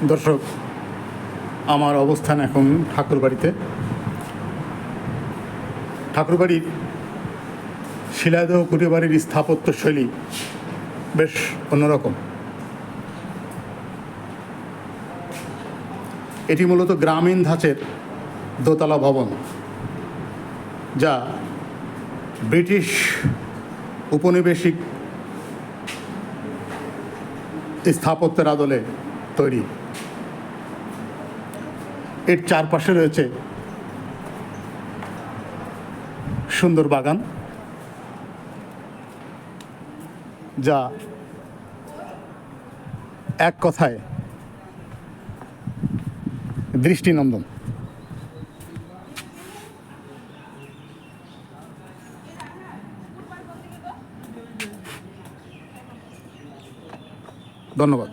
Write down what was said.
দর্শক, আমার অবস্থান এখন ঠাকুরবাড়িতে। ঠাকুরবাড়ির শিলাদেহ কুটিরবাড়ির স্থাপত্যশৈলী বেশ অন্যরকম। এটি মূলত গ্রামীণ ধাঁচের দোতলা ভবন, যা ব্রিটিশ উপনিবেশিক স্থাপত্যের আদলে তৈরি। এর চারপাশে রয়েছে সুন্দর বাগান, যা এক কথায় দৃষ্টিনন্দন। ধন্যবাদ।